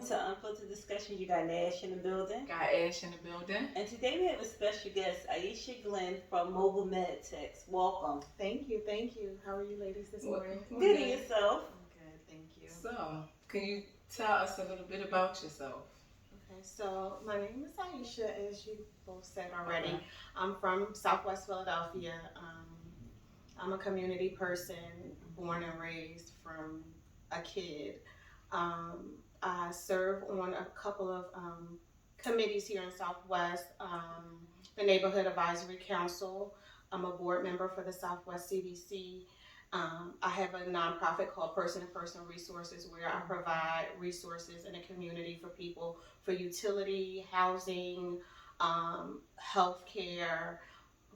to Unfiltered Discussion. You got Nash in the building. Got Ash in the building. And today we have a special guest, Aisha Glenn from MobileMedTech. Welcome. Thank you. How are you ladies this morning? Good in yourself. Good, thank you. So, can you tell us a little bit about yourself? Okay, so my name is Aisha, as you both said already. Okay. I'm from Southwest Philadelphia. I'm a community person, born and raised from a kid. I serve on a couple of committees here in Southwest, the Neighborhood Advisory Council. I'm a board member for the Southwest CDC. I have a nonprofit called Person-to-Person Resources, where I provide resources in the community for people for utility, housing, healthcare,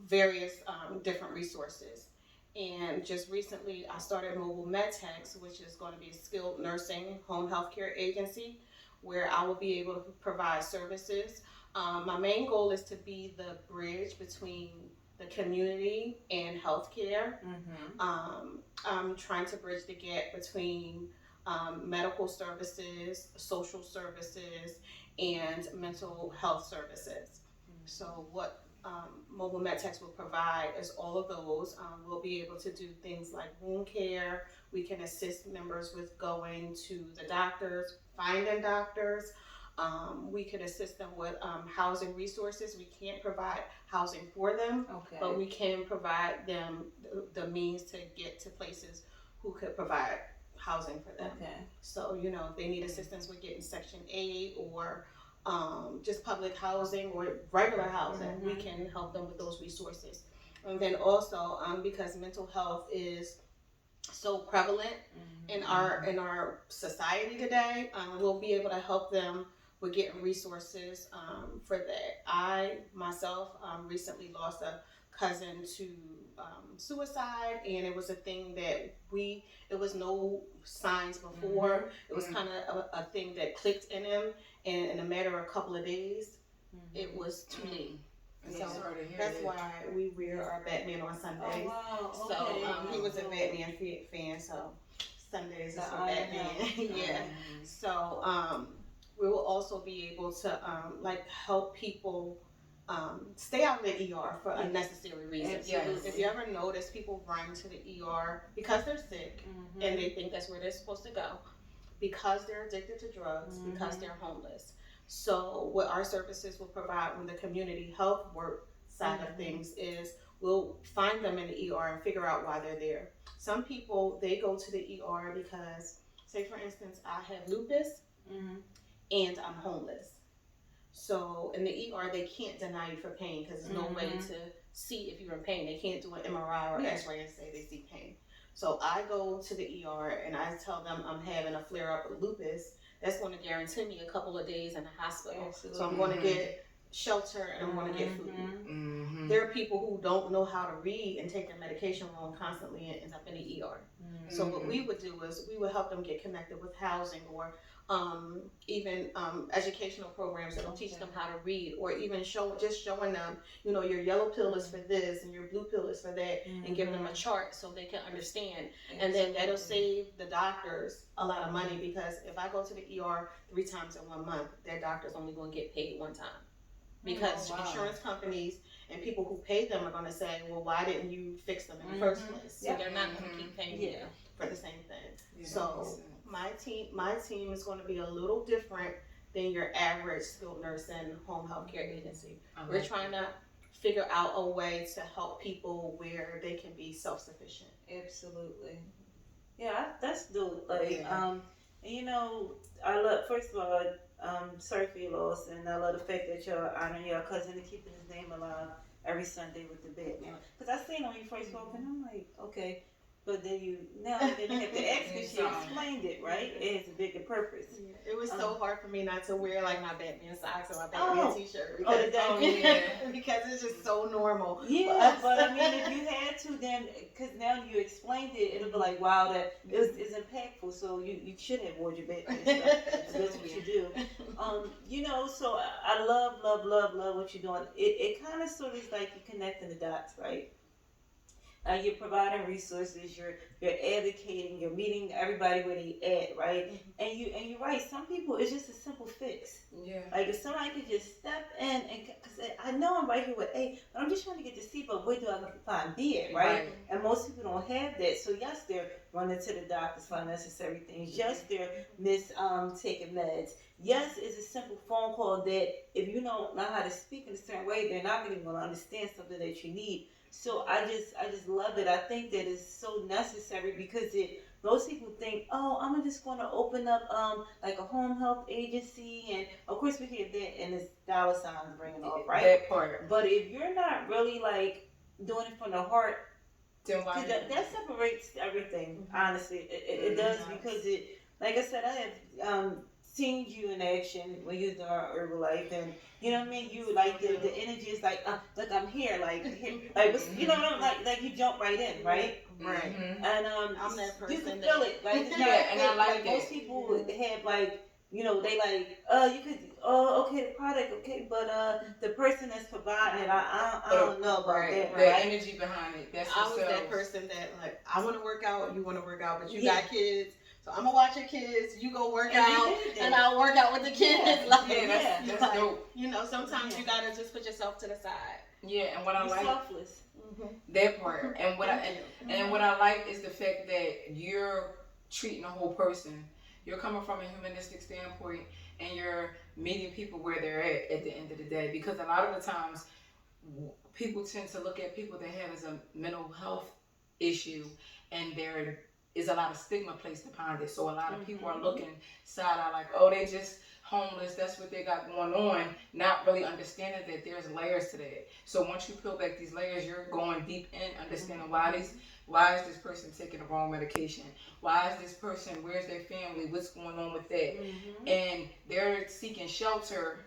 various different resources. And just recently, I started MobileMedTechs, which is going to be a skilled nursing home healthcare agency, where I will be able to provide services. My main goal is to be the bridge between the community and healthcare. I'm trying to bridge the gap between medical services, social services, and mental health services. So what MobileMedTechs will provide is all of those. We'll be able to do things like wound care. We can assist members with going to the doctors, finding doctors. We could assist them with housing resources. We can't provide housing for them, but we can provide them the means to get to places who could provide housing for them. So, you know, if they need assistance with getting Section 8 or just public housing or regular housing, we can help them with those resources. And then also, because mental health is so prevalent in our society today, we'll be able to help them with getting resources for that. I myself recently lost a cousin to suicide, and it was a thing that it was no signs before. It was kind of a thing that clicked in him, and in a matter of a couple of days, it was too late. So that's why we wear our Batman on Sundays. Oh, wow. So he was a Batman fan, so Sundays is for Batman. Yeah. So we will also be able to help people stay out of the ER for unnecessary reasons. If you ever notice, people run to the ER because they're sick and they think that's where they're supposed to go, because they're addicted to drugs, because they're homeless. So what our services will provide on the community health work side of things is we'll find them in the ER and figure out why they're there. Some people, they go to the ER because, say for instance, I have lupus and I'm homeless. So in the ER, they can't deny you for pain because there's no way to see if you're in pain. They can't do an MRI or X-ray and say they see pain. So I go to the ER and I tell them I'm having a flare-up of lupus. That's going to guarantee me a couple of days in the hospital. Absolutely. So I'm going to get shelter and I'm going to get food. There are people who don't know how to read and take their medication wrong constantly and end up in the ER. So what we would do is we would help them get connected with housing or even educational programs that will teach them how to read, or even showing them, you know, your yellow pill is for this and your blue pill is for that, and give them a chart so they can understand. And then that'll save the doctors a lot of money, because if I go to the ER 3 times in 1 month, their doctor's only going to get paid 1 time. Because insurance companies and people who pay them are going to say, well, why didn't you fix them in the first place? So they're not going to keep paying you for the same thing. So my team is going to be a little different than your average skilled nursing home healthcare agency. We're trying to figure out a way to help people where they can be self-sufficient. Absolutely. Yeah, that's dope. And you know, I love, first of all, sorry for your loss, and I love the fact that you're honoring your cousin and keeping his name alive every Sunday with the Batman. Because I seen him when you first spoke, and I'm like, okay. But then you have to ask, because she explained it, right? It has a bigger purpose. It was so hard for me not to wear like my Batman socks or my Batman t-shirt. Because it's just so normal. Yeah, but I mean, if you had to, then, because now you explained it, it'll be like, wow, that is impactful. So you should have worn your Batman stuff. That's what you do. You know, so I love what you're doing. It kind of sort of is like you're connecting the dots, right? You're providing resources, you're advocating, you're meeting everybody where they at, right? And you're right. Some people, it's just a simple fix. Yeah. Like if somebody could just step in and, cause I know I'm right here with A, but I'm just trying to get to C, but where do I find B at, right? And most people don't have that. So yes, they're running to the doctors for unnecessary things. Yes, they're taking meds. Yes, it's a simple phone call that if you don't know how to speak in a certain way, they're not going to understand something that you need. So I just love it. I think that it's so necessary because most people think, oh, I'm just going to open up like a home health agency, and of course we hear that, and it's dollar signs ringing off, right? That part. But if you're not really like doing it from the heart, then why? That separates everything. Honestly, it does because it. Like I said, I have seen you in action when you're doing Herbalife, and you know what I mean. You like the energy is like, look, I'm here, like you know, like you jump right in, right? Right. And I'm that person. You can feel it, like it's not, and I like most people have like. You know, they like, you could, okay, the product, okay, but the person that's providing it, I don't know about that. The energy behind it. That's I was that person that like, I want to work out, you want to work out, but you got kids, so I'm gonna watch your kids. You go work out, and I'll work out with the kids. That's dope. You know, sometimes you gotta just put yourself to the side. Yeah, and what I like, selfless. That part, and what I like is the fact that you're treating a whole person. You're coming from a humanistic standpoint, and you're meeting people where they're at the end of the day. Because a lot of the times, people tend to look at people that have as a mental health issue, and there is a lot of stigma placed upon it. So a lot of people are looking side-eye like, oh, they just homeless, that's what they got going on, not really understanding that there's layers to that. So once you peel back these layers, you're going deep in understanding why is this person taking the wrong medication? Why is this person, where's their family? What's going on with that? And they're seeking shelter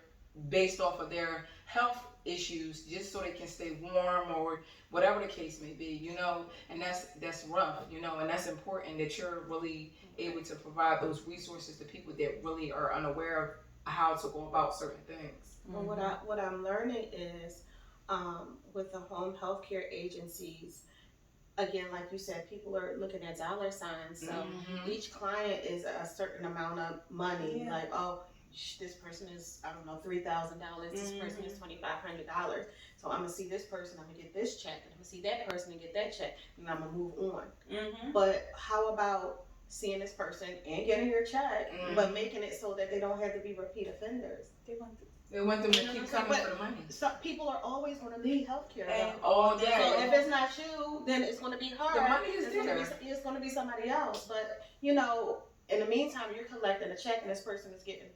based off of their health issues just so they can stay warm or whatever the case may be, you know, and that's rough, you know, and that's important that you're really able to provide those resources to people that really are unaware of how to go about certain things. Well, what I'm learning is with the home healthcare agencies, again, like you said, people are looking at dollar signs. So each client is a certain amount of money. Yeah. Like, oh, this person is, I don't know, $3,000. This person is $2,500. So I'm going to see this person, I'm going to get this check. And I'm going to see that person and get that check. And I'm going to move on. But how about seeing this person and getting your check, but making it so that they don't have to be repeat offenders? They want them to keep coming for the money. So people are always going to need healthcare. All day. So if it's not you, then it's going to be her. The money is there. It's going to be somebody else. But, you know, in the meantime, you're collecting a check and this person is getting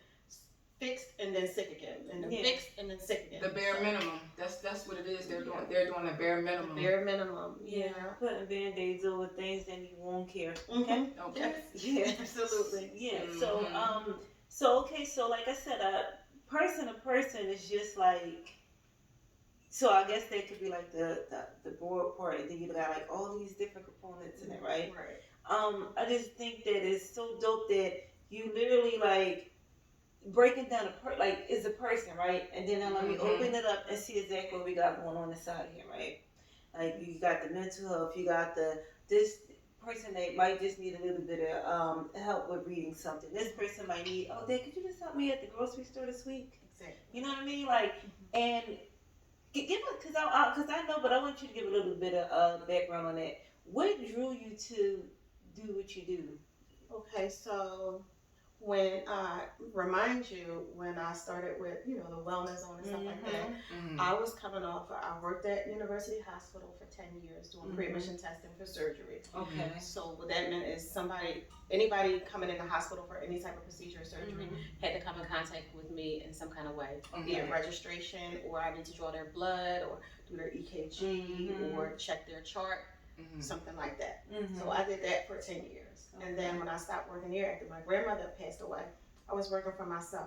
fixed and then sick again. And then fixed and then sick again. The bare minimum. That's what it is. They're doing the bare minimum. The bare minimum. Yeah. Putting band-aids over things and you won't care. Okay? Okay. Yeah. Absolutely. Yeah. So okay, so like I said, person to person is just like, so I guess that could be like the broad part, and then you got like all these different components in it, right? Right. I just think that it's so dope that you literally like breaking down like is a person, right? And then let me open it up and see exactly what we got going on inside of here, right? Like you got the mental health, you got this person that might just need a little bit of help with reading something. This person might need, oh, Dad, could you just help me at the grocery store this week? Exactly. You know what I mean? Like, and give it, because I know, but I want you to give a little bit of background on that. What drew you to do what you do? Okay, so when I remind you, when I started with, you know, the wellness zone and stuff like that, I was coming off, I worked at University Hospital for 10 years doing pre-admission testing for surgery. Okay. So what that meant is anybody coming in the hospital for any type of procedure or surgery had to come in contact with me in some kind of way, be it registration, or I need to draw their blood, or do their EKG, or check their chart, something like that. So I did that for 10 years. And then when I stopped working there, after my grandmother passed away, I was working for myself.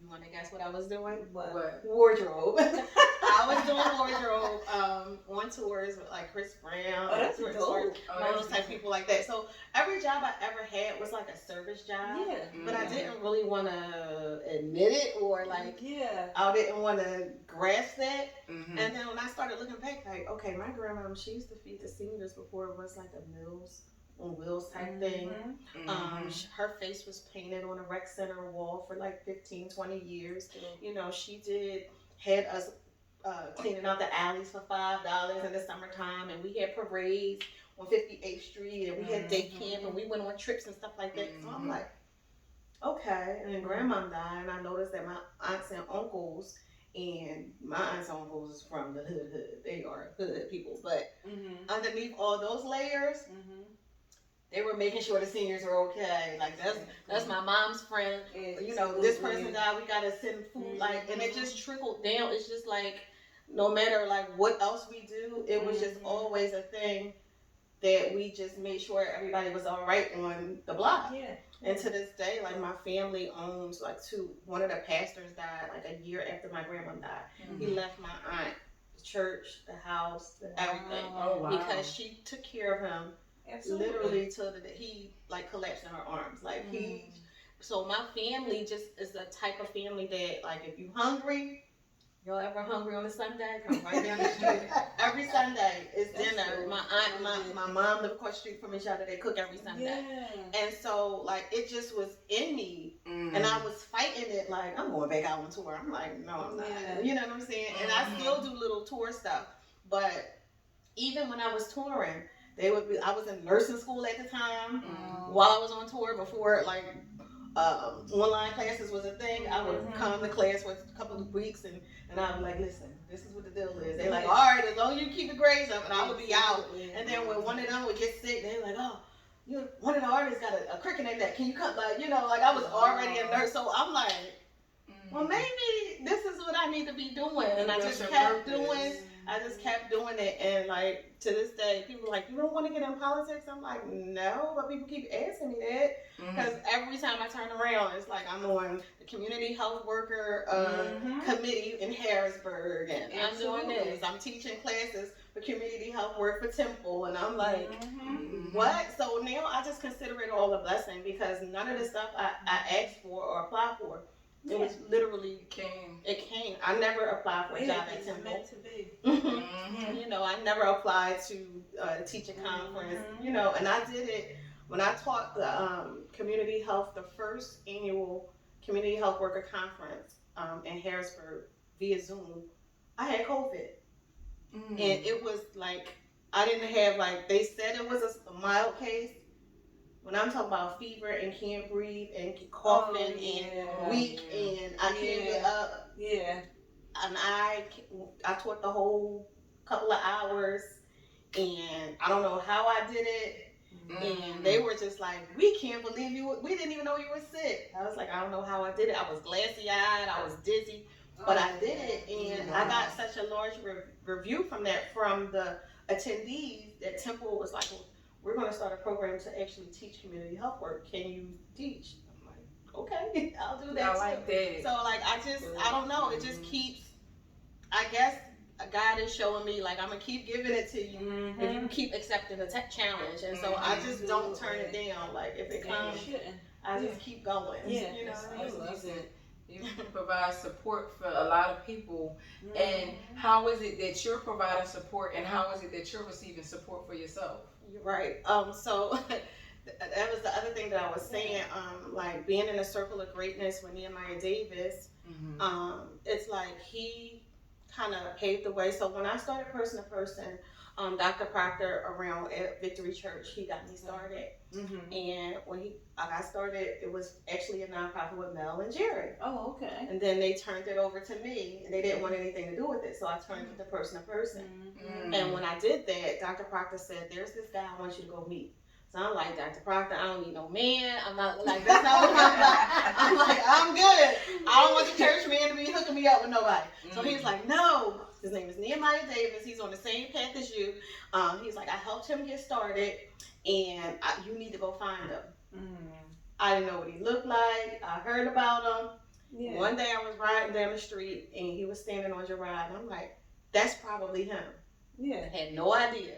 You want to guess what I was doing? What? Wardrobe. I was doing wardrobe on tours with like Chris Brown. Oh, that's dope. Those type of people like that. So every job I ever had was like a service job. Yeah. But I didn't really want to admit it or like Yeah. I didn't want to grasp that. Mm-hmm. And then when I started looking back, like, okay, my grandma, she used to feed the seniors before it was like a Meals on Wheels type thing. Her face was painted on a rec center wall for like 15, 20 years. You know, she had us cleaning out the alleys for $5 in the summertime, and we had parades on 58th Street, and we had day camp, and we went on trips and stuff like that. So I'm like, okay. And then grandma died, and I noticed that my aunts and uncles, and my aunts and uncles is from the hood. They are hood people, but underneath all those layers, they were making sure the seniors are okay. Like that's my mom's friend. You know, this person died. We gotta send food. Like, and it just trickled down. It's just like, no matter like what else we do, it was just always a thing that we just made sure everybody was all right on the block. Yeah. And to this day, like my family owns like one of the pastors died like a year after my grandma died. He left my aunt the church, the house, everything. Oh, wow. Because she took care of him. Absolutely. Literally till he like collapsed in her arms. Like so my family just is the type of family that like if you hungry, y'all ever hungry on a Sunday, come right down the street. Every Sunday is dinner. Cool. My aunt, my mom live across the street from each other. They cook every Sunday. Yeah. And so like it just was in me, and I was fighting it. Like I'm going back out on tour. I'm like, no, I'm not. Yeah. You know what I'm saying? And I still do little tour stuff, but even when I was touring, I was in nursing school at the time while I was on tour before like online classes was a thing. I would come to class for a couple of weeks and I'd be like, listen, this is what the deal is. They're like, all right, as long as you keep the grades up, and I would be out. And then when one of them would get sick, they're like, oh, one of the artists got a crick in their neck. Can you cut? Like, you know, like I was already a nurse, so I'm like, well, maybe this is what I need to be doing. And I just kept doing it. And like to this day, people are like, you don't want to get in politics? I'm like, no, but people keep asking me that because every time I turn around, it's like I'm on the community health worker committee in Harrisburg, and I'm doing this. I'm teaching classes for community health work for Temple, and I'm like, what? So now I just consider it all a blessing because none of the stuff I asked for or applied for. It was literally it came. I never applied for a job at Temple. Meant to be. You know, I never applied to teach a conference. You know, and I did it when I taught the community health, the first annual community health worker conference in Harrisburg via Zoom. I had COVID, and it was like I didn't have like they said it was a mild case. When I'm talking about fever and can't breathe and coughing and weak and I can't get up. Yeah. And I taught the whole couple of hours and I don't know how I did it. And they were just like, we can't believe you. We didn't even know you were sick. I was like, I don't know how I did it. I was glassy eyed. I was dizzy. But I did it. And I got such a large review from that from the attendees that Temple was like, we're going to start a program to actually teach community health work. Can you teach? I'm like, okay, I'll do that. I like that. So like, I don't know. It just keeps, I guess God is showing me like, I'm going to keep giving it to you if you keep accepting the challenge. And so I just don't turn it down. Like if it comes, I just keep going. Yeah. You know, I love it. You provide support for a lot of people. And how is it that you're providing support and how is it that you're receiving support for yourself? Right. So that was the other thing that I was saying. Like being in a circle of greatness with Nehemiah Davis, it's like he kind of paved the way. So when I started person to person, Dr. Proctor around at Victory Church, he got me started. And when I got started, it was actually a nonprofit with Mel and Jerry. Oh, okay. And then they turned it over to me, and they didn't want anything to do with it, so I turned it to person to person. And when I did that, Dr. Proctor said, there's this guy I want you to go meet. So I'm like, Dr. Proctor, I don't need no man. I'm not like, that's not what I'm like. I'm like, I'm good. I don't want the church man to be hooking me up with nobody. So he's like, no. His name is Nehemiah Davis. He's on the same path as you. He's like, I helped him get started, and you need to go find him. I didn't know what he looked like. I heard about him. Yeah. One day I was riding down the street, and he was standing on Girard, and I'm like, That's probably him. Yeah. I had no idea.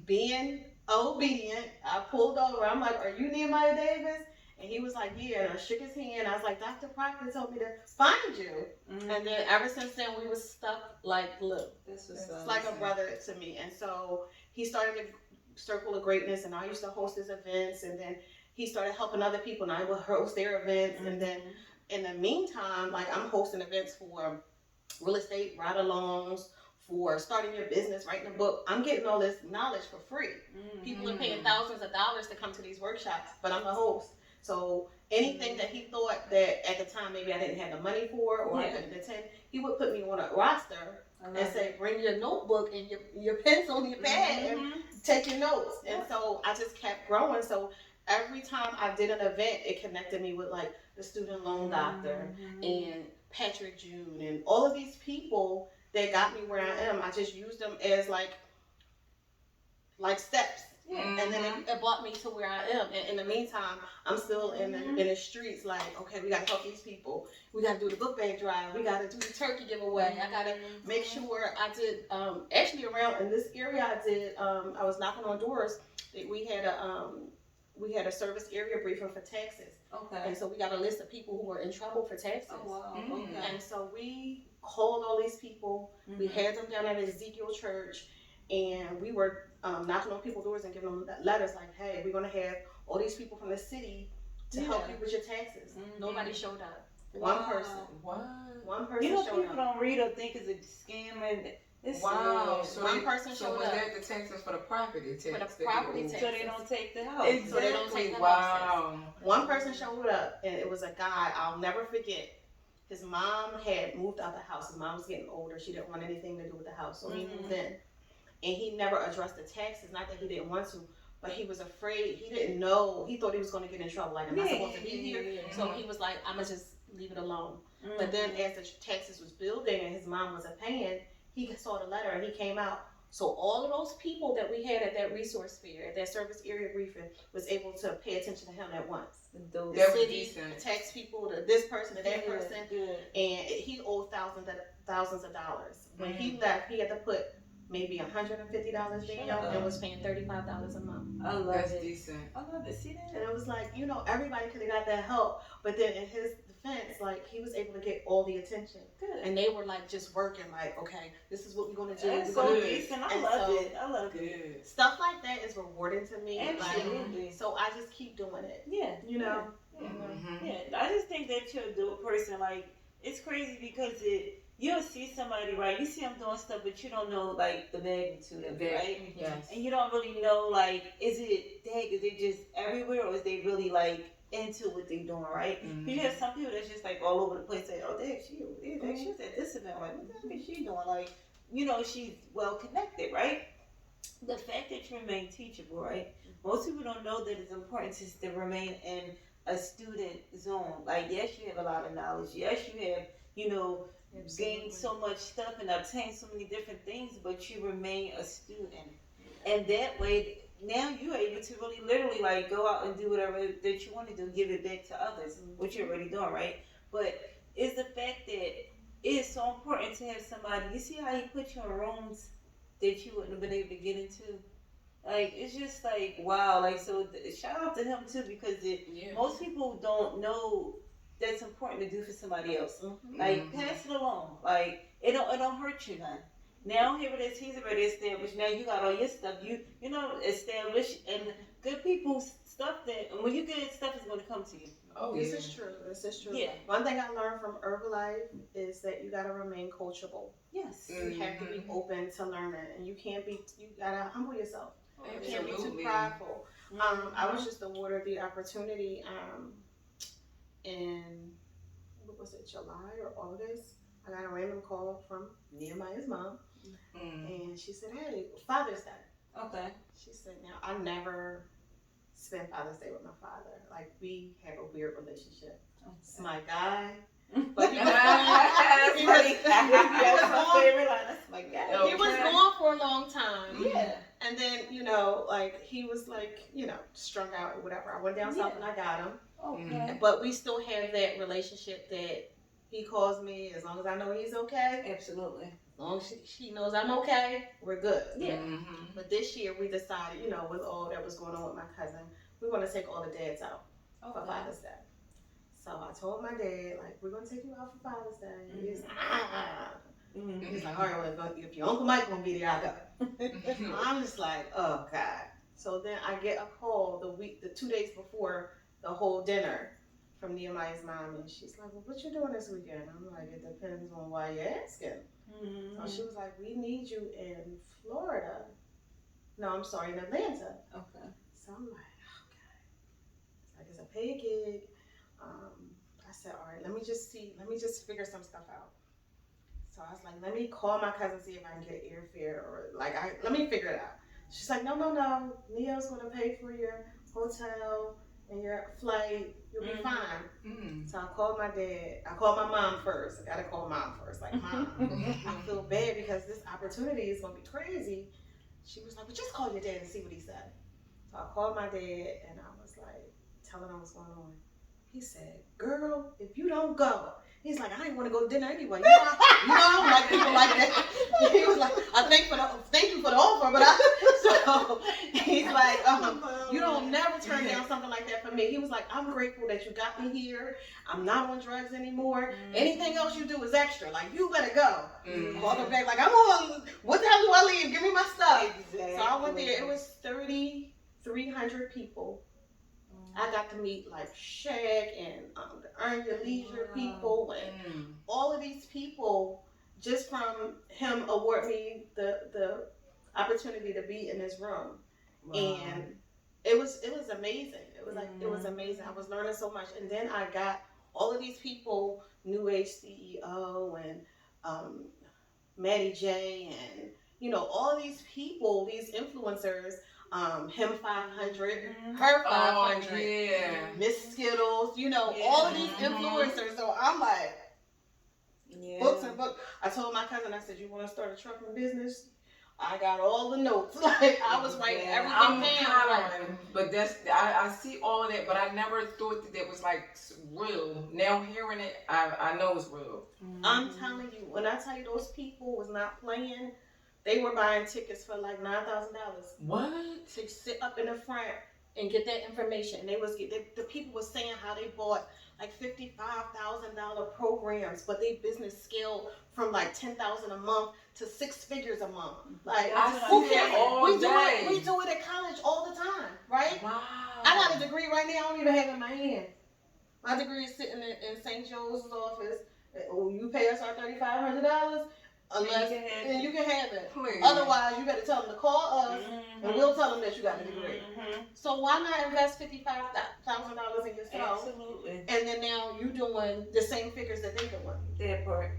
Being obedient, I pulled over. I'm like, "Are you Nehemiah Davis?" And he was like, "Yeah." And I shook his hand. I was like, "Dr. Proctor told me to find you." And then ever since then, we was stuck like glue. It's like a brother to me. And so he started a circle of greatness, and I used to host his events. And then he started helping other people, and I would host their events. And then in the meantime, like I'm hosting events for real estate ride-alongs, for starting your business, writing a book. I'm getting all this knowledge for free. People are paying thousands of dollars to come to these workshops, but I'm the host. So anything that he thought that at the time maybe I didn't have the money for or I couldn't attend, he would put me on a roster and say, "Bring your notebook and your pencil and your pad and take your notes." And so I just kept growing. So every time I did an event, it connected me with like the student loan doctor and Patrick June and all of these people that got me where I am. I just used them as like steps. And then it brought me to where I am. And in the meantime, I'm still in the streets like, okay, we got to help these people. We got to do the book bag drive. We got to do the turkey giveaway. I got to make sure I did, actually around in this area, I was knocking on doors. We had a service area briefing for taxes. Okay. And so we got a list of people who were in trouble for taxes. Oh, wow. Okay. And so we called all these people. We had them down at Ezekiel Church. And we were knocking on people's doors and giving them letters like, "Hey, we're going to have all these people from the city to help you with your taxes." Nobody showed up. One person. What? One person You know, showed people up. don't read or think it's a scam. And it's So one person so showed was up. that the taxes for the property tax? For the property tax. so they don't take the house. Exactly. So they don't take the Wow. One person showed up, and it was a guy I'll never forget. His mom had moved out the house. His mom was getting older. She didn't want anything to do with the house, so he moved in. And he never addressed the taxes. Not that he didn't want to, but he was afraid. He didn't know. He thought he was going to get in trouble. Like, am I supposed to be here? So he was like, "I'm going to just leave it alone." But then as the taxes was building and his mom wasn't paying, he saw the letter and he came out. So all of those people that we had at that resource fair, at that service area briefing, was able to pay attention to him at once. The city, the tax people, this person, to that person. And he owed thousands of dollars. When he left, he had to put maybe $150 down and was paying $35 a month. I love That's it. decent. I love it. See that? And it was like, everybody could have got that help, but then in his defense, like he was able to get all the attention. Good. And they were like just working, like, okay, this is what we're gonna do. That's We're so gonna decent. I and love so- it. I love it. Stuff like that is rewarding to me. Absolutely. Like, so I just keep doing it. Yeah. Yeah. Yeah. I just think that you're a dope person. Like, it's crazy because you'll see somebody, right? You see them doing stuff, but you don't know, like, the magnitude of it, right? Yes. And you don't really know, like, is it just everywhere, or is they really, like, into what they're doing, right? You have some people that's just, like, all over the place, like, "Oh, dang, she was at this event. Like, what the heck is she doing?" Like, she's well connected, right? The fact that you remain teachable, right? Most people don't know that it's important to remain in a student zone. Like, yes, you have a lot of knowledge. Yes, you have, gained so much stuff and obtained so many different things, but you remain a student. And that way, now you're able to really literally like go out and do whatever that you want to do, give it back to others, which you're already doing, right? But it's the fact that it is so important to have somebody. You see how he put you in rooms that you wouldn't have been able to get into? Like, it's just like, wow. Like, so shout out to him too, because most people don't know that's important to do for somebody else. Like, pass it along. Like, it don't hurt you none. Now here it is, he's already established. Now you got all your stuff, established, and good people's stuff that, and when you get stuff is gonna come to you. Oh, This is true. Yeah. One thing I learned from Herbalife is that you gotta remain coachable. Yes. You have to be open to learning, and you gotta humble yourself. You can't be too Absolutely. prideful. I was just awarded the opportunity in, what was it, July or August? I got a random call from Nehemiah's mom, and she said, "Hey, Father's Day." Okay. She said, "Now, I never spent Father's Day with my father. Like, we have a weird relationship. It's my guy." But he was gone for a long time. Yeah. And then, like, he was like, strung out or whatever. I went down south and I got him. Okay. But we still have that relationship that He calls me as long as I know he's okay. Absolutely. As long as she knows I'm okay, we're good. Yeah. Mm-hmm. But this year we decided, you know, with all that was going on with my cousin, we want to take all the dads out for Father's Day. So I told my dad, like, we're going to take you out for Father's Day. He's like, He's like, all right, well, if your Uncle Mike going to be there, I'll go. I'm just like, oh, God. So then I get a call the 2 days before the whole dinner from Nehemiah's mom, and she's like, well, what you doing this weekend? I'm like, it depends on why you're asking. So she was like, we need you in Florida. No, I'm sorry, in Atlanta. Okay. So I'm like, okay. It's like, it's a paid gig. I said, all right, let me just figure some stuff out. So I was like, let me call my cousin, see if I can get airfare, or like, let me figure it out. She's like, no, Neo's gonna pay for your hotel and your flight. You'll be fine. So I called my dad. I called my mom first. I gotta call mom first. Like, Mom, I feel bad because this opportunity is gonna be crazy. She was like, well, just call your dad and see what he said. So I called my dad and I was like, telling him what's going on. He said, girl, if you don't go. He's like, I didn't want to go to dinner anyway. You know I don't like people like that. He was like, thank you for the offer, but so he's like, you don't never turn down something like that for me. He was like, I'm grateful that you got me here. I'm not on drugs anymore. Anything else you do is extra. Like, you better go. Call him back, like, I'm on, what the hell do I leave? Give me my stuff. Exactly. So I went there. It was 3,300 people. I got to meet like Shaq and the Earn Your Leisure people and all of these people just from him award me the opportunity to be in this room. Wow. And it was amazing. It was like it was amazing. I was learning so much, and then I got all of these people, New Age CEO and Maddie J and you know all these people, these influencers. Him 500, her 500, Miss Skittles, you know, all of these influencers. So I'm like, books and books. I told my cousin, I said, you want to start a trucking business? I got all the notes. Like, I was writing everything down. But I see all of that, but I never thought that was like real. Now hearing it, I know it's real. I'm telling you, when I tell you those people was not playing, they were buying tickets for like $9,000. What? To sit up in the front and get that information. The people were saying how they bought like $55,000 programs, but they business scaled from like $10,000 a month to 6 figures a month. Like, who cares? We do it at college all the time, right? Wow. I got a degree right now. I don't even have it in my hand. My degree is sitting in St. Joe's office. You pay us our $3,500. Unless, and you can have it. Please. Otherwise, you better tell them to call us, and we'll tell them that you got the degree. So why not invest $55,000 in yourself? Absolutely. And then now you doing the same figures that they doing. That part.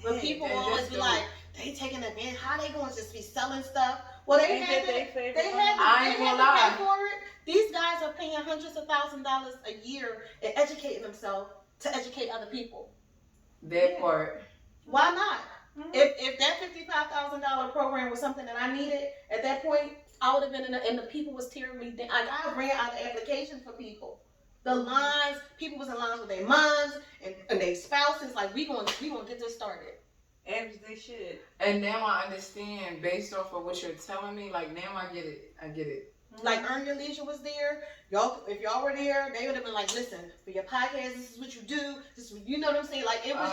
But people will always be like, they taking advantage. How they going to just be selling stuff? Well, they had to pay for it. These guys are paying hundreds of thousands of dollars a year and educating themselves to educate other people. That part. Why not? If that $55,000 program was something that I needed at that point, I would have been and the people was tearing me down. I ran out of applications for people. The lines, people was in lines with their moms and their spouses. Like we gonna get this started. As they should. And now I understand based off of what you're telling me. Like now I get it. Like Earn Your Leisure was there. Y'all, if y'all were there, they would have been like, listen, for your podcast, this is what you do. This is, you know what I'm saying? Like it was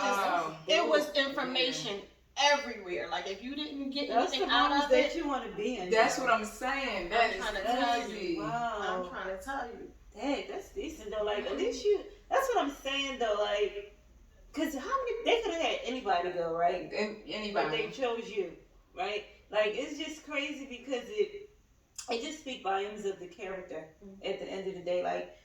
it was information everywhere. Like if you didn't get anything out of it, that you want to be in. That's what I'm saying. That is crazy. Wow. I'm trying to tell you. Dang, that's decent though. Like at least you. That's what I'm saying though. Like, cause how many? They could have had anybody go, right? Anybody. But they chose you, right? Like it's just crazy because it just speaks volumes of the character at the end of the day. Like,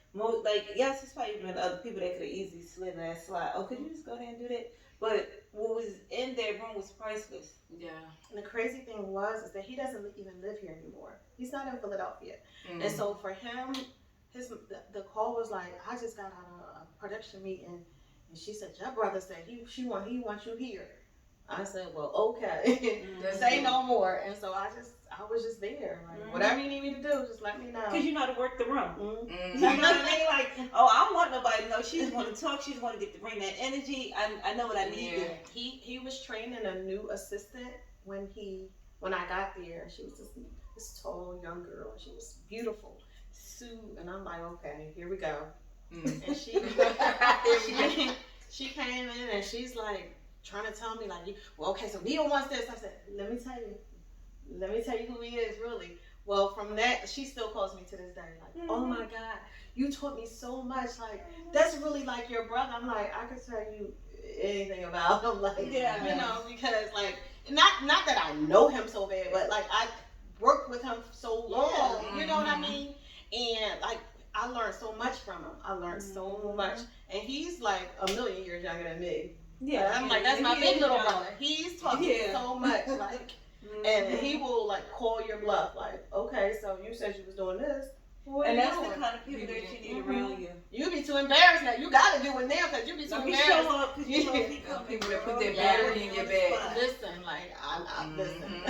yes, it's probably been other people that could have easily slid in that slot. Oh, could you just go there and do that? But what was in that room was priceless. Yeah. And the crazy thing is that he doesn't even live here anymore. He's not in Philadelphia. And so for him, the call was like, I just got out of a production meeting, and she said, your brother said he wants you here. I said, well, okay, say no more. And so I was just there. Like, whatever you need me to do, just let me know. Because you know how to work the room. Mm-hmm. You know what I mean? Like, oh, I don't want nobody to know. She's going to talk. She's going to bring that energy. I know what I need. Yeah. He was training a new assistant when I got there. She was this tall young girl. She was beautiful, Sue, and I'm like, okay, here we go. And she came in and she's like trying to tell me like, well, okay, so Neil wants this. I said, let me tell you who he is really. Well, from that, she still calls me to this day like, oh my God, you taught me so much. Like, that's really like your brother. I'm like, I could tell you anything about him. Like, you know, because like, not that I know him so bad, but like I worked with him so long. You know what I mean? And like, I learned so much from him. I learned so much. And he's like a million years younger than me. Yeah. I'm like, that's my big little brother. He's taught me so much. Like, and he will like call your bluff. Like, okay, so you said you was doing this. And that's the kind of people that you need around you. You be too embarrassed now. You got to do it now because you be too embarrassed. Show up because you know people that put their battery in your bag. Listen, like, I'm listening.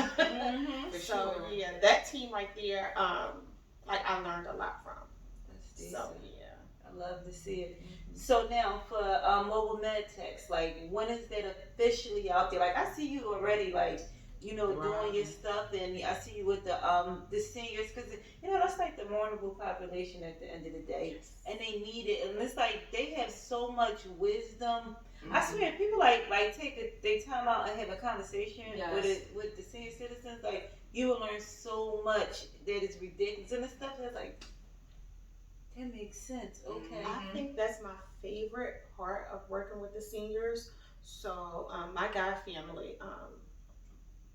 So, yeah, that team right there, like, I learned a lot from. So, yeah. I love to see it. So now for Mobile MedTechs, like, when is that officially out there? Like, I see you already, like, you know, doing your stuff, and I see you with the seniors, because you know that's like the vulnerable population at the end of the day, and they need it, and it's like they have so much wisdom. I swear, people like take their time out and have a conversation with the senior citizens. Like, you will learn so much that is ridiculous, and the stuff that's like, that makes sense. Okay, I think that's my favorite part of working with the seniors. So my guy family,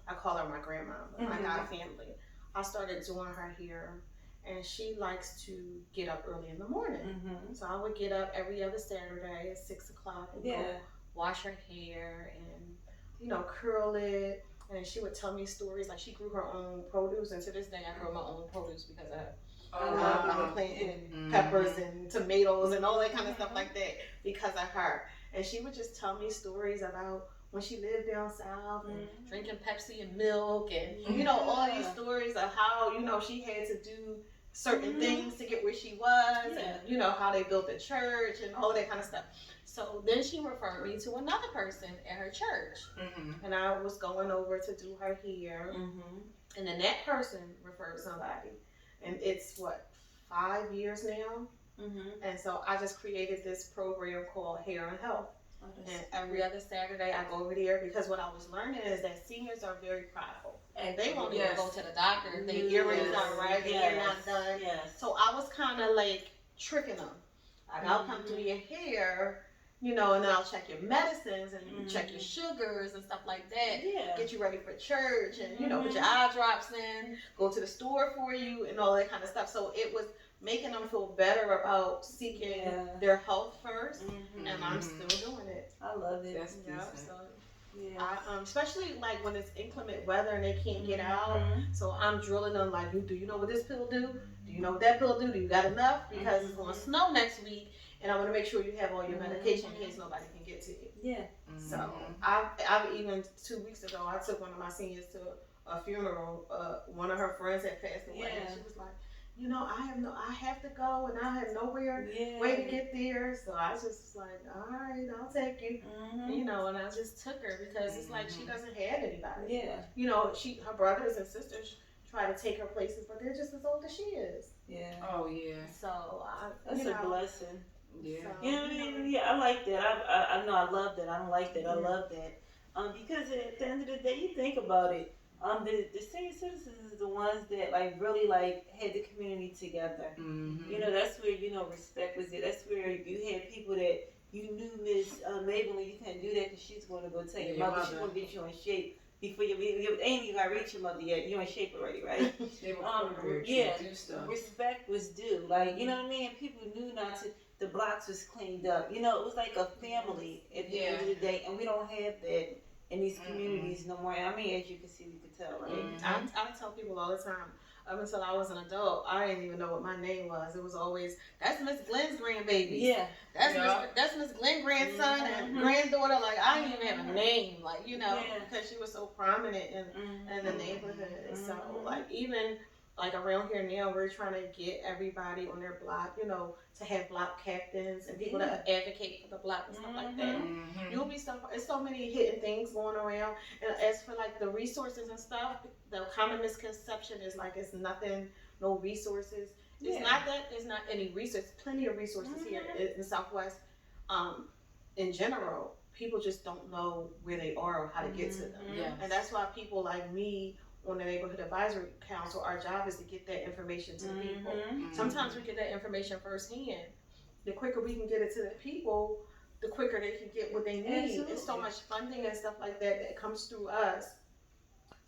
I call her my grandma, but my guy family, I started doing her hair, and she likes to get up early in the morning. So I would get up every other Saturday at 6 o'clock and go wash her hair and, you know, curl it. And she would tell me stories. Like, she grew her own produce, and to this day I grow my own produce because I'm planting peppers and tomatoes and all that kind of stuff like that because of her. And she would just tell me stories about when she lived down south and drinking Pepsi and milk and, you know, all these stories of how, you know, she had to do certain things to get where she was and, you know, how they built the church and all that kind of stuff. So then she referred me to another person at her church. And I was going over to do her hair. And then that person referred somebody. And it's, 5 years now? And so I just created this program called Hair and Health. And every other Saturday I go over there because what I was learning is that seniors are very prideful. And they won't even go to the doctor if their earrings not right, their hair not done. So I was kind of like tricking them. Like, I'll come do your hair, you know, and then I'll check your medicines and check your sugars and stuff like that. Get you ready for church and, you know, put your eye drops in, go to the store for you and all that kind of stuff. So it was making them feel better about seeking their health first, and I'm still doing it. I love it. That's decent. So, especially like when it's inclement weather and they can't get out. So I'm drilling them like, do you know what this pill do? Do you know what that pill do? Do you got enough? Because it's going to snow next week, and I want to make sure you have all your medication in case nobody can get to you. So I've even 2 weeks ago I took one of my seniors to a funeral. One of her friends had passed away, and she was like, you know, I have to go, and I have nowhere way to get there. So I was just like, all right, I'll take you. You know, and I just took her because it's like she doesn't have anybody. You know, her brothers and sisters try to take her places, but they're just as old as she is. Oh yeah. So that's a blessing. So, you know what I mean? I like that. I know I love that. I don't like that. I love that. Because at the end of the day, you think about it. The senior citizens is the ones that like really like had the community together. You know, that's where, you know, respect was there. That's where you had people that you knew Miss Mabel, and you can't do that because she's going to go tell your mother. She's going to get you in shape before you ain't even got to reach your mother yet. You're in shape already, right? They were do stuff. Respect was due. Like, you know what I mean? People knew not to. The blocks was cleaned up. You know, it was like a family at the end of the day, and we don't have that in these communities no more. I mean, as you can see, you can tell, right? I tell people all the time, up until I was an adult, I didn't even know what my name was. It was always, that's Miss Glenn's grandbaby. That's Miss Glenn's grandson and granddaughter. Like, I I didn't even have a name, like, you know, Yeah. because she was so prominent in the neighborhood. So, like, even like around here now, we're trying to get everybody on their block, you know, to have block captains and people that advocate for the block and stuff like that. You'll be it's so many hidden things going around. And as for like the resources and stuff, the common misconception is like it's nothing, no resources. It's not that there's not any resources. Plenty of resources here in Southwest. In general, people just don't know where they are or how to get to them. And that's why people like me on the Neighborhood Advisory Council, our job is to get that information to the people. Sometimes we get that information firsthand. The quicker we can get it to the people, the quicker they can get what they need. Absolutely. It's so much funding and stuff like that that comes through us,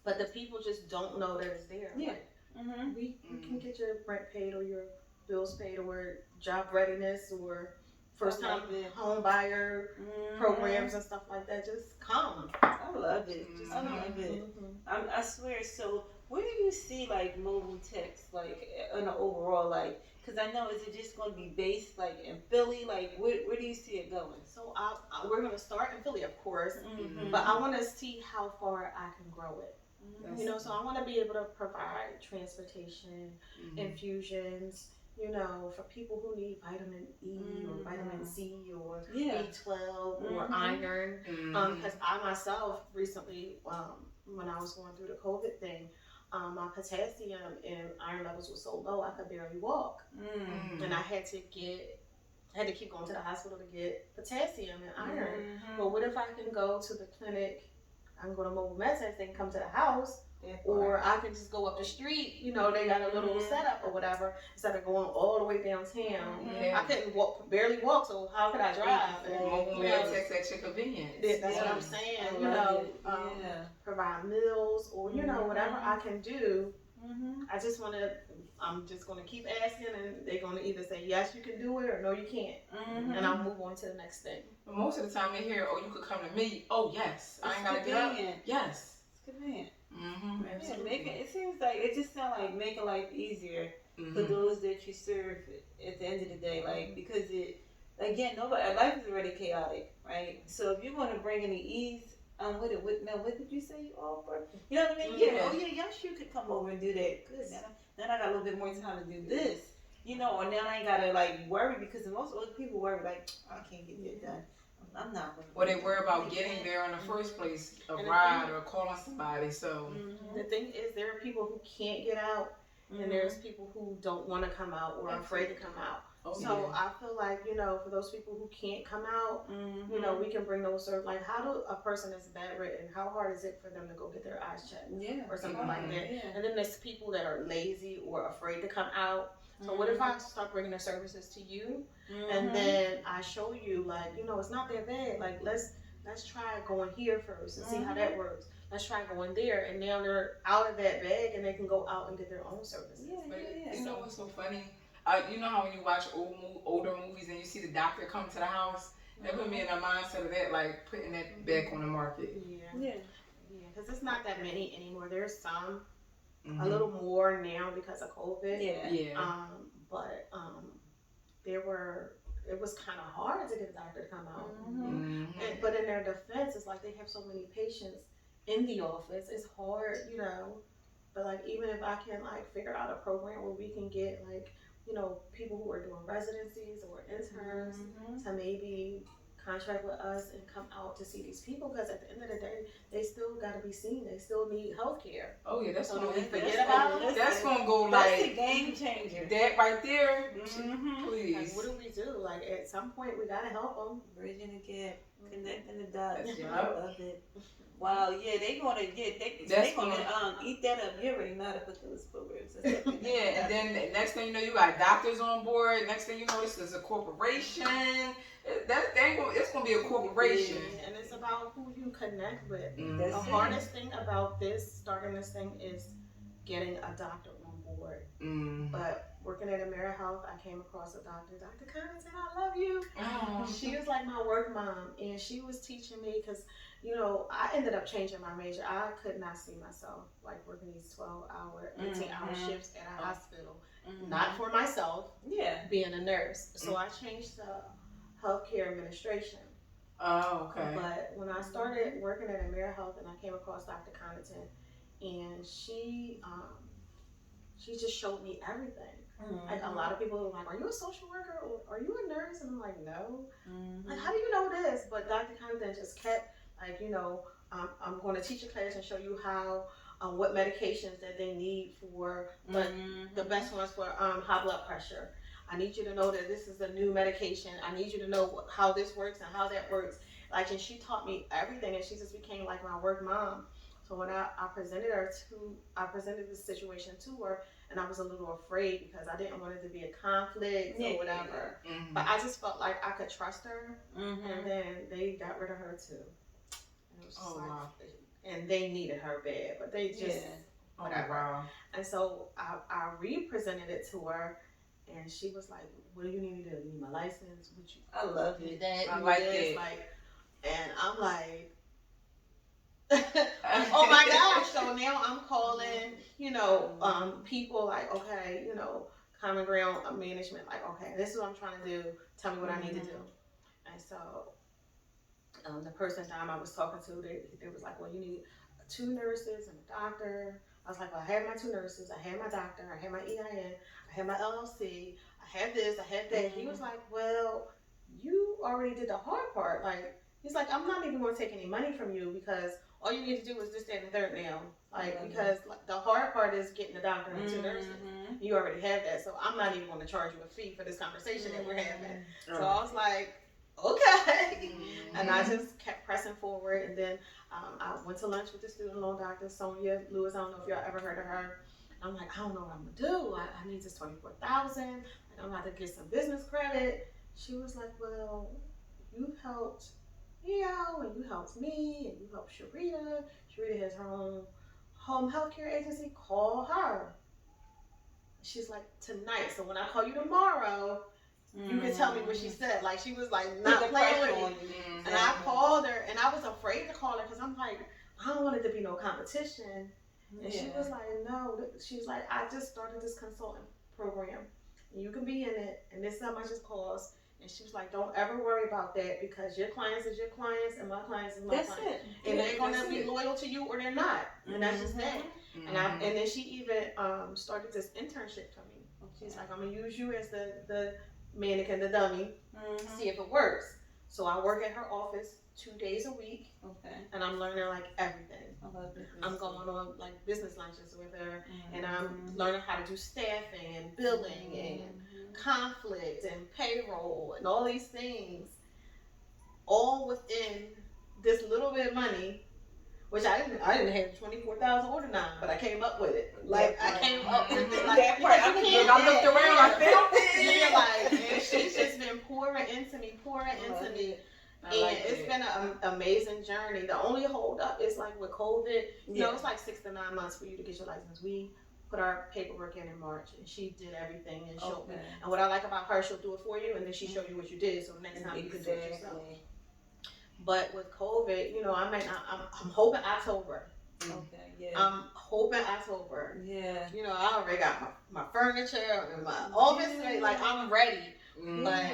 but the people just don't know that it's there. Yeah. Like, we can get your rent paid or your bills paid or job readiness or first time home buyer programs and stuff like that. Just come. I love it. Just I love it. I swear. So, where do you see like mobile techs, like in the overall, like? Because I know, is it just going to be based like in Philly? Like, where do you see it going? So we're going to start in Philly, of course, but I want to see how far I can grow it. You know, so I want to be able to provide transportation, infusions, you know, for people who need vitamin E or vitamin C or B12 or iron. Because I myself recently, when I was going through the COVID thing, my potassium and iron levels were so low I could barely walk, and I had to keep going to the hospital to get potassium and iron. But what if I can go to the clinic? I can go to MobileMedTech, they can come to the house, or I can just go up the street. You know, they got a little setup or whatever, instead of going all the way downtown. I couldn't barely walk, so how could I drive? MobileMedTech at your convenience. That's what I'm saying. You know, provide meals or you know whatever I can do. I just want to. I'm just going to keep asking, and they're going to either say yes, you can do it, or no, you can't, and I'll move on to the next thing. But most of the time they hear, "Oh, you could come to me." Oh, yes, I ain't gotta get up. Yes, it's convenient. It seems like it just sounds like making life easier for those that you serve at the end of the day, like because again, life is already chaotic, right? So if you want to bring any ease. With it. What did you say you offer? You know what I mean? Yeah. Oh yeah, yes, you could come over and do that. Good. Then I got a little bit more time to do this. You know, or now I ain't gotta like worry because most other people worry like I can't get that done. I'm not gonna. Well, they worry about getting there in the first place, a ride or calling somebody. So the thing is, there are people who can't get out, and there's people who don't want to come out or are afraid to come out. So I feel like, you know, for those people who can't come out, you know, we can bring those sort of like, how do a person that's bedridden, how hard is it for them to go get their eyes checked or something like that? And then there's people that are lazy or afraid to come out. So what if I start bringing the services to you and then I show you like, you know, it's not that bad. Like let's try going here first and see how that works. Let's try going there, and now they're out of that bag and they can go out and get their own services. You know what's so funny? You know how when you watch older movies and you see the doctor come to the house, that put me in a mindset of that, like putting that back on the market. Because it's not that many anymore. There's some, a little more now because of COVID. But it was kind of hard to get a doctor to come out. But in their defense, it's like they have so many patients in the office. It's hard, you know. But like even if I can like figure out a program where we can get like, you know, people who are doing residencies or interns to maybe contract with us and come out to see these people, because at the end of the day, they still got to be seen. They still need health care. Oh yeah, that's so gonna forget about it. That's gonna go that's like a game changer. That right there, please. Like, what do we do? Like at some point, we gotta help them. Bridging the gap, connecting the dots. I love it. Wow, yeah, they gonna eat that up. You already know how to put those programs. And then next thing you know, you got doctors on board. Next thing you know, this is a corporation. It's gonna be a corporation. And it's about who you connect with. The hardest thing about starting this thing is getting a doctor on board. But working at AmeriHealth, I came across a doctor, Dr. Connington, I love you. She was like my work mom, and she was teaching me because, you know, I ended up changing my major. I could not see myself like working these 12-hour, 18-hour shifts at a hospital, not for myself, being a nurse. So I changed to healthcare administration. Oh, okay. But when I started working at AmeriHealth and I came across Dr. Connaughton, and she just showed me everything. Like a lot of people were like, "Are you a social worker or are you a nurse?" And I'm like, "No." Like, how do you know this? But Dr. Connaughton just kept like, I'm going to teach a class and show you how what medications that they need for the best ones for high blood pressure. I need you to know that this is a new medication. I need you to know how this works and how that works. Like, and she taught me everything, and she just became like my work mom. So when I presented this situation to her, and I was a little afraid because I didn't want it to be a conflict or whatever. But I just felt like I could trust her, and then they got rid of her too. And it was just wow. And they needed her bad, but they just whatever. Wow. And so I re-presented it to her, and she was like, "What do you need me to do? You need my license? Would you? I love it. I like it. Like, and I'm like, oh my gosh! So now I'm calling, people like, okay, common ground management. Like, okay, this is what I'm trying to do. Tell me what I need to do. And so, the person I was talking to, they was like, well, you need 2 nurses and a doctor. I was like, well, I have my 2 nurses, I have my doctor, I have my EIN, I have my LLC, I have this, I have that. He was like, well, you already did the hard part. Like, he's like, I'm not even going to take any money from you because all you need to do is this, that, and the third now. Like, because the hard part is getting the doctor and 2 nurses. You already have that, so I'm not even going to charge you a fee for this conversation that we're having. So I was like, okay. And I just kept pressing forward, and then I went to lunch with the student loan doctor, Sonia Lewis. I don't know if y'all ever heard of her. I'm like, I don't know what I'm gonna do. I need this $24,000. I'm about to get some business credit. She was like, well, you helped Leo, and you helped me, and you helped Sharita. Sharita has her own home healthcare agency. Call her. She's like, tonight. So when I call you tomorrow, you can tell me what she said. Like, she was like not playing with me. And I called her, and I was afraid to call her because I'm like, I don't want it to be no competition. And she was like, no. She was like, I just started this consulting program. And you can be in it, and this is how much it costs. And she was like, don't ever worry about that because your clients is your clients and my clients is my clients. It. And they're going to be loyal to you or they're not. And that's just that. And then she even started this internship for me. She's like, I'm going to use you as the mannequin, the dummy, see if it works. So I work at her office 2 days a week. Okay. And I'm learning like everything. I'm going on like business lunches with her, and I'm learning how to do staffing and billing and conflict and payroll and all these things, all within this little bit of money, which I didn't have 24,000 order now, but I came up with it. Like I came up with it. Like that part. I looked around, I felt it. Yeah, like, and she's just been pouring into me. And it's been an amazing journey. The only hold up is like with COVID, it's like 6 to 9 months for you to get your license. We put our paperwork in March, and she did everything and showed me. And what I like about her, she'll do it for you, and then she show you what you did, so next time you can do it yourself. But with COVID, I'm hoping October. Okay, yeah. I'm hoping October. Yeah. I already got my furniture and my office, like I'm ready. But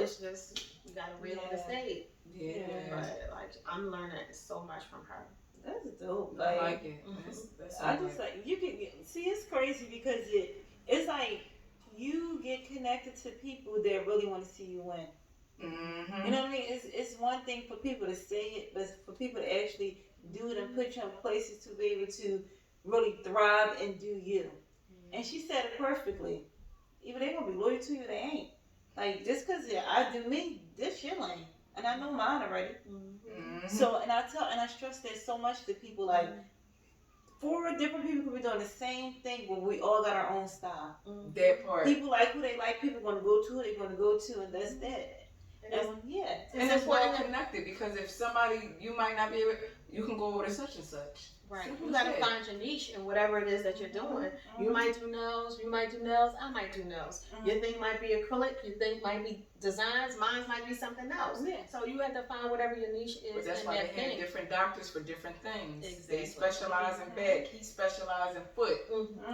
it's just you gotta real estate. Yeah. But like I'm learning so much from her. That's dope. Like, I like it. That's I just like you can see. It's crazy because it's like you get connected to people that really want to see you win. You know what I mean? It's one thing for people to say it, but for people to actually do it and put you in places to be able to really thrive and do you. And she said it perfectly. Either they're gonna be loyal to you, or they ain't. Like just because I do me, this your lane, and I know mine already. So and I stress that so much to people. Like 4 different people could be doing the same thing, but we all got our own style. That part. People like who they like. People gonna go to who they're gonna go to, and that's that. And it's well connected because if somebody you might not be able, you can go over to such and such. Right. You gotta find your niche in whatever it is that you're doing. You might do nails, I might do nails. Your thing might be acrylic, your thing might be designs, mine might be something else. Yeah. So you have to find whatever your niche is. But that's why they have different doctors for different things. Exactly. They specialize in back, he specializes in foot.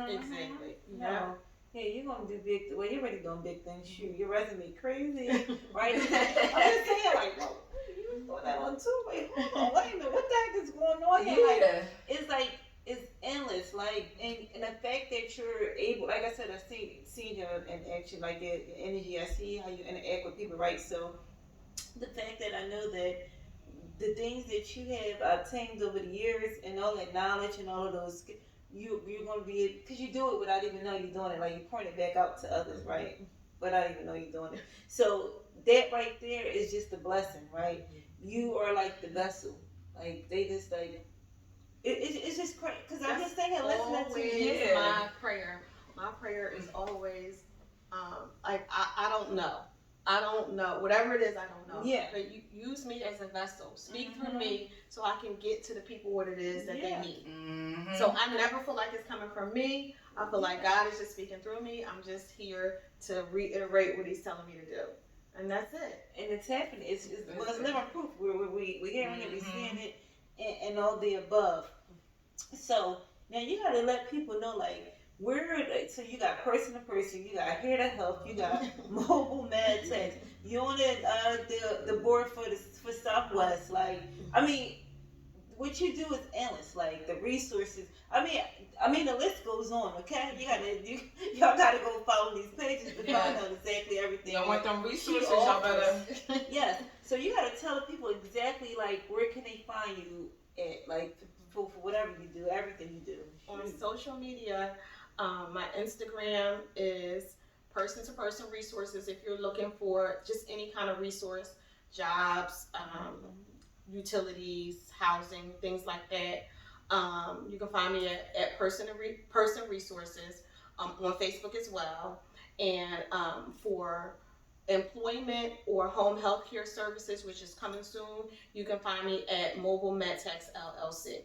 Exactly. Yeah. Yeah, you're gonna do big. Well, you're already doing big things. Shoot, your resume crazy, right? I'm just saying, like, bro, you one too. Wait, hold on, wait a minute, what the heck is going on here? Like, Yeah. it's like it's endless. Like, and the fact that you're able, like I said, I've seen you in action, like your energy. I see how you interact with people, right? So the fact that I know that the things that you have obtained over the years and all that knowledge and all of those, you're going to be, because you do it without even knowing you're doing it. Like, you point it back out to others, right? Without even know you're doing it. So that right there is just a blessing, right? You are like the vessel. Like, they just like, it's just crazy. Because I'm just thinking, listening to you. Yeah. My prayer. My prayer is always, like, I don't know. I don't know. Whatever it is, I don't know. Yeah. But you use me as a vessel. Speak Mm-hmm. through me so I can get to the people what it is that Yeah. they need. Mm-hmm. So I never feel like it's coming from me. I feel like God is just speaking through me. I'm just here to reiterate what He's telling me to do. And that's it. And it's happening. It's living proof. We're hearing it, we're seeing it, and all the above. So now you got to let people know, like, so you got person to person, you got here to help, you got mobile med tech, you on the board for Southwest. Like, I mean, what you do is endless. Like, the resources. I mean, the list goes on. Okay, y'all gotta go follow these pages to find out exactly everything. Y'all want them resources? Y'all better. Yes. So you gotta tell the people exactly, like, where can they find you at, like, for whatever you do, everything you do. On social media, my Instagram is person to person resources. If you're looking for just any kind of resource, jobs, utilities, housing, things like that, you can find me at person resources on Facebook as well. And for employment or home health care services, which is coming soon, you can find me at MobileMedTechsLLC.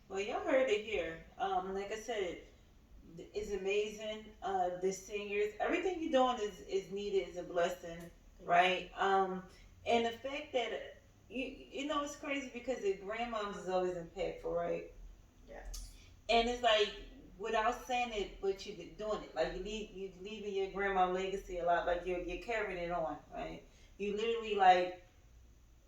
Well, y'all heard it here. Like I said, it's amazing. The seniors, everything you're doing is needed, is a blessing, right? And the fact that you know, it's crazy because the grandmoms is always impactful, right? Yes. And it's like, without saying it, but you're doing it. Like, you're leaving your grandma legacy a lot. Like, you're carrying it on, right? You literally, like,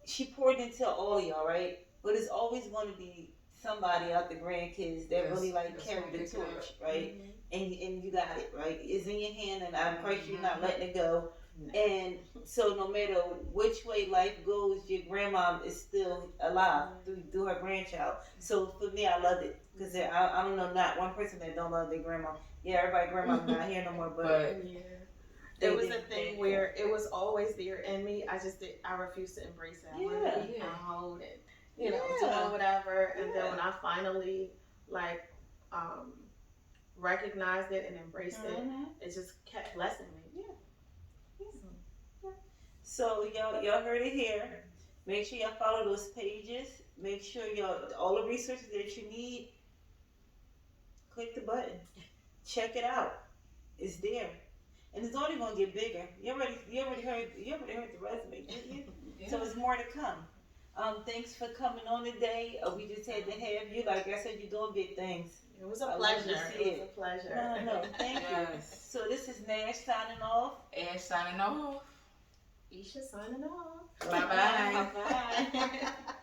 she poured into all of y'all, right? But it's always going to be somebody out the grandkids that really, like, carry the torch, right? Mm-hmm. And you got it, right? It's in your hand, and I'm quite sure you're not letting it go. And so no matter which way life goes, your grandma is still alive through her grandchild. So for me, I love it, because I don't know not one person that don't love their grandma. Yeah, everybody grandma's not here no more, but yeah. It was a thing where it was always there in me. I refused to embrace it. I wanted to be out and, you know, doing whatever. And then when I finally, like, recognized it and embraced it just kept blessing me. So y'all heard it here. Make sure y'all follow those pages. Make sure all the resources that you need. Click the button. Check it out. It's there, and it's only gonna get bigger. You already heard the resume, didn't you? Yeah. So there's more to come. Thanks for coming on today. We just had to have you. Like I said, you're doing big things. It was a pleasure. It was a pleasure. No, thank you. So this is Nash signing off. Ash signing off. Isha signing off. Bye bye.